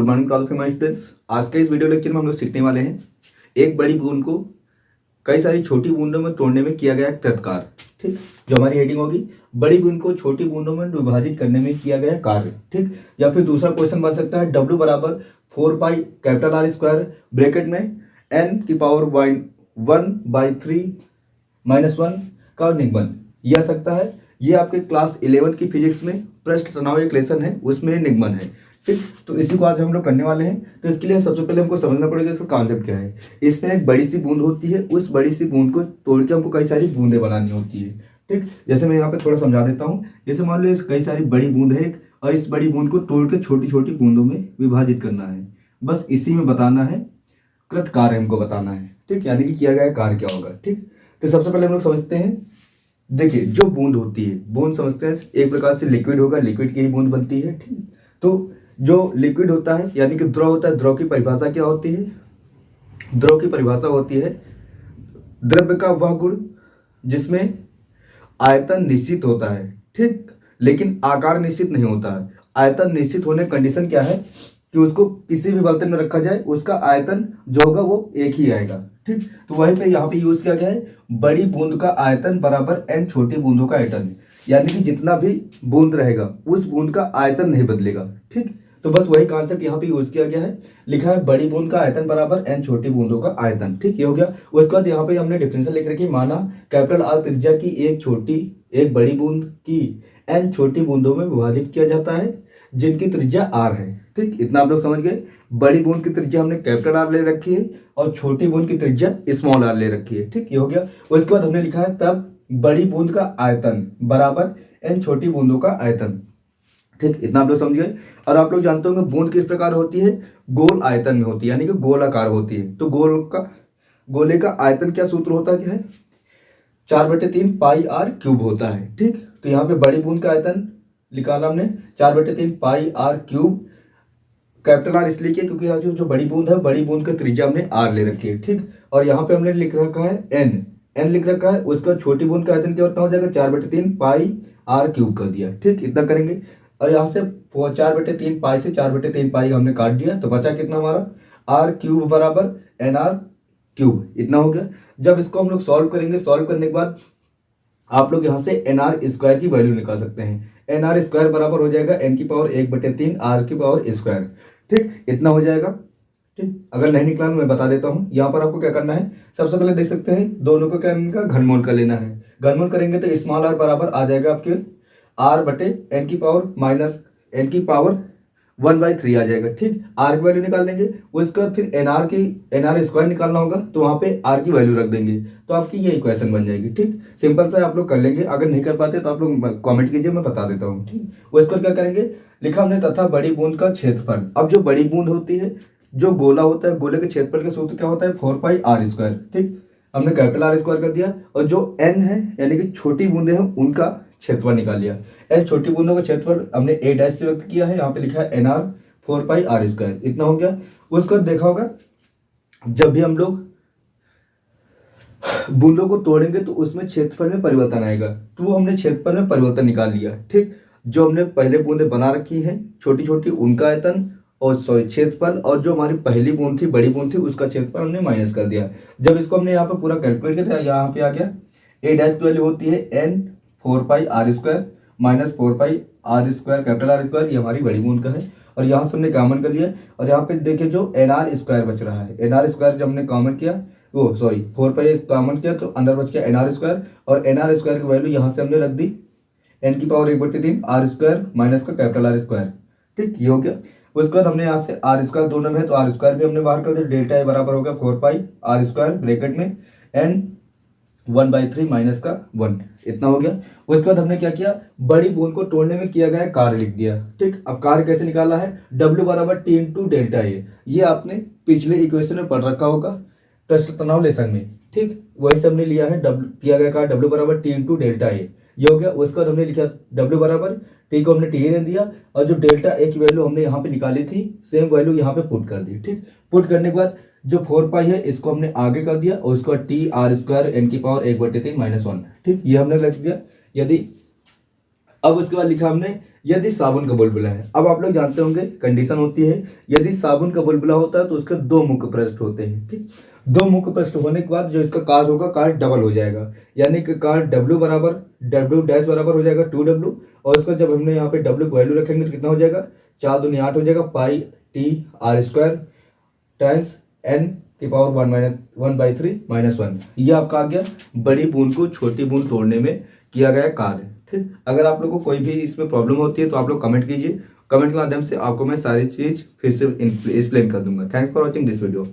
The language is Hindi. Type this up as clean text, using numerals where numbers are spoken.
Good morning to all of my students. आज के इस वीडियो लेक्चर में हम लोग सीखने वाले हैं एक बड़ी बूंद को कई सारी छोटी बूंदों में तोड़ने में किया गया कृतकार। ठीक, जो हमारी हेडिंग होगी बड़ी बूंद को छोटी बूंदों में विभाजित करने में किया गया कार्य। ठीक, या फिर दूसरा क्वेश्चन बन सकता है W बराबर 4 pi capital R square bracket में n की पावर 1/3 -1 का निगमन। यह आ सकता है, ये आपके क्लास 11 की फिजिक्स में पृष्ठ तनाव एक लेसन है, उसमें निगमन है। ठीक, तो इसी को आज हम लोग करने वाले हैं। तो इसके लिए सबसे पहले हमको समझना पड़ेगा इसका कॉन्सेप्ट क्या है। इसमें एक बड़ी सी बूंद होती है, उस बड़ी सी बूंद को तोड़ के हमको कई सारी बूंदें बनानी होती है। ठीक, जैसे मैं यहाँ पे थोड़ा समझा देता हूँ। जैसे मान लो कई सारी बड़ी बूंद है और इस बड़ी बूंद को तोड़ के छोटी छोटी बूंदों में विभाजित करना है। बस इसी में बताना है, कृत कार्य हमको बताना है। ठीक, यानी कि किया गया कार्य क्या होगा। ठीक, तो सबसे पहले हम लोग समझते हैं। देखिए, जो बूंद होती है, बूंद समझते हैं एक प्रकार से लिक्विड होगा, लिक्विड की ही बूंद बनती है। ठीक, तो जो लिक्विड होता है यानी कि द्रव होता है, द्रव की परिभाषा क्या होती है? द्रव की परिभाषा होती है द्रव्य का वह गुण जिसमें आयतन निश्चित होता है। ठीक, लेकिन आकार निश्चित नहीं होता है। आयतन निश्चित होने कंडीशन क्या है कि उसको किसी भी बर्तन में रखा जाए, उसका आयतन जो होगा वो एक ही आएगा। ठीक, तो वहीं पे यहाँ पे यूज किया गया है बड़ी बूंद का आयतन बराबर n छोटी बूंदों का आयतन, यानी कि जितना भी बूंद रहेगा उस बूंद का आयतन नहीं बदलेगा। ठीक, तो बस वही कॉन्सेप्ट यहाँ पे यूज किया गया है। लिखा है बड़ी बूंद का आयतन बराबर n छोटी बूंदों का आयतन। ठीक, ये हो गया। उसके बाद यहाँ पे हमने डिफरेंशियल लिख रखी, माना कैपिटल R त्रिज्या की एक बड़ी बूंद की n छोटी बूंदों में विभाजित किया जाता है जिनकी त्रिज्या R है। ठीक, इतना आप लोग समझ गए। बड़ी बूंद की त्रिज्या हमने कैपिटल R ले रखी है और छोटी बूंद की त्रिज्या स्मॉल r ले रखी है। ठीक, ये हो गया। उसके बाद हमने लिखा है तब बड़ी बूंद का आयतन बराबर n छोटी बूंदों का आयतन। ठीक, इतना आप लोग समझ गए। और आप लोग जानते होंगे बूंद किस प्रकार होती है, गोल आयतन में होती है, यानी कि गोलाकार होती है। तो गोले का आयतन क्या सूत्र होता है, क्या है? 4/3 पाई r क्यूब होता है। ठीक, तो यहाँ पे बड़ी बूंद का आयतन निकाला हमने 4/3 पाई r क्यूब। कैपिटल R इसलिए किया क्योंकि यहाँ जो बड़ी बूंद है, बड़ी बूंद की त्रिज्या हमने r ले रखी है। ठीक, और यहाँ पे हमने लिख रखा है n लिख रखा है। उसका छोटी बूंद का आयतन क्या हो जाएगा, 4/3 पाई r क्यूब कर दिया। ठीक, इतना करेंगे और यहाँ से 4/3 पाई से 4/3 पाई हमने काट दिया, तो बचा कितना हमारा r क्यूब बराबर nr क्यूब। इतना हो गया। जब इसको हम लोग सॉल्व करेंगे, सॉल्व करने के बाद आप लोग यहाँ से nr स्क्वायर की वैल्यू निकाल सकते हैं। nr स्क्वायर बराबर हो जाएगा n की पावर 1/3 r की पावर स्क्वायर। ठीक, इतना हो जाएगा। ठीक, अगर नहीं निकला मैं बता देता हूँ। यहाँ पर आपको क्या करना है, सबसे पहले देख सकते हैं दोनों को क्या इनका घनमूल कर लेना है। घनमूल करेंगे तो स्मॉल r बराबर आ जाएगा आपके r/n की पावर माइनस n की पावर 1/3 आ जाएगा। ठीक, r की वैल्यू निकाल लेंगे। उसका फिर nr स्क्वायर निकालना होगा, तो वहाँ पे r की वैल्यू रख देंगे, तो आपकी ये इक्वेशन बन जाएगी। ठीक, सिंपल सा आप लोग कर लेंगे। अगर नहीं कर पाते तो आप लोग कमेंट कीजिए, मैं बता देता हूँ। ठीक, उसको क्या करेंगे, लिखा हमने तथा बड़ी बूंद का क्षेत्रफल। अब जो बड़ी बूंद होती है, जो गोला होता है, गोले के क्षेत्रफल का सूत्र क्या होता है, 4πr²। ठीक, हमने कैपिटल R स्क्वायर कर दिया और जो n है यानी कि छोटी बूंदे हैं उनका क्षेत्रफल निकाल लिया। n छोटी बूंदों का क्षेत्रफल हमने a' से व्यक्त किया है, यहाँ पे लिखा है nr 4πr²। इतना हो गया। उसको देखा होगा जब भी हम लोग बूंदों को तोड़ेंगे तो उसमें क्षेत्रफल में परिवर्तन आएगा, तो वो हमने क्षेत्रफल में परिवर्तन निकाल लिया। ठीक, जो हमने पहले बूंदें बना रखी हैं छोटी छोटी, उनका आयतन और क्षेत्रफल, और जो हमारी पहली बूंद थी, बड़ी बूंद थी, उसका क्षेत्रफल हमने माइनस कर दिया। जब इसको हमने यहाँ पे पूरा कैलकुलेट किया, यहाँ पे आ गया a' की वैल्यू होती है n 4πr² minus 4πr² capital R square, ये हमारी बड़ी बूंद का है। और यहाँ से हमने कॉमन कर लिया और यहाँ पे देखिए जो nr स्क्वायर बच रहा है, nr स्क्वायर जब हमने कॉमन किया, वो सॉरी 4π कॉमन किया तो अंदर बच गया nr स्क्वायर, और nr स्क्वायर की वैल्यू यहाँ से हमने रख दी n की पावर 1/3 r² माइनस का कैपिटल R स्क्वायर। ठीक, ये हो गया। उसके बाद हमने यहाँ से r स्क्वायर दोनों में है तो r स्क्वायर भी हमने बाहर कर दिया। डेल्टा a बराबर हो गया 4πr² ब्रैकेट में n 1/3 माइनस का 1। इतना हो गया। उसके बाद हमने क्या किया, बड़ी बूंद को तोड़ने में किया गया कार्य लिख दिया। ठीक, अब कार्य कैसे निकाला है, W बराबर T × डेल्टा a। ये आपने पिछले इक्वेशन में पढ़ रखा होगा पृष्ठ तनाव लेसन में। ठीक, वही से हमने लिया है, किया गया कार्य W बराबर T × डेल्टा a। ये हो गया। उसके बाद हमने लिखा W बराबर T को हमने T ले दिया और जो डेल्टा a की वैल्यू हमने यहाँ पे निकाली थी, सेम वैल्यू यहाँ पे पुट कर दी। ठीक, पुट करने के बाद जो 4π है इसको हमने आगे कर दिया और उसको TR² n की पावर 1/3 -1। ठीक, ये हमने लिख दिया। यदि अब उसके बाद लिखा हमने यदि साबुन का बुलबुला है। अब आप लोग जानते होंगे कंडीशन होती है, यदि साबुन का बुलबुला होता है तो उसके दो मुख्य पृष्ठ होते हैं। ठीक, दो मुख्य पृष्ठ होने के बाद जो इसका कार्य होगा, कार्य डबल हो जाएगा, यानी कि कार्य डब्ल्यू बराबर डब्ल्यू डैश बराबर हो जाएगा 2W। और इसका जब हमने यहाँ पे डब्ल्यू की वैल्यू रखेंगे तो कितना हो जाएगा, 4 दूनी 8 हो जाएगा, pi T R square times n की पावर 1/3 -1। ये आपका आ गया बड़ी बूंद को छोटी बूंद तोड़ने में किया गया कार्य। ठीक, अगर आप लोग को कोई भी इसमें प्रॉब्लम होती है तो आप लोग कमेंट कीजिए, कमेंट के माध्यम से आपको मैं सारी चीज़ फिर से एक्सप्लेन कर दूंगा। Thanks for watching this video.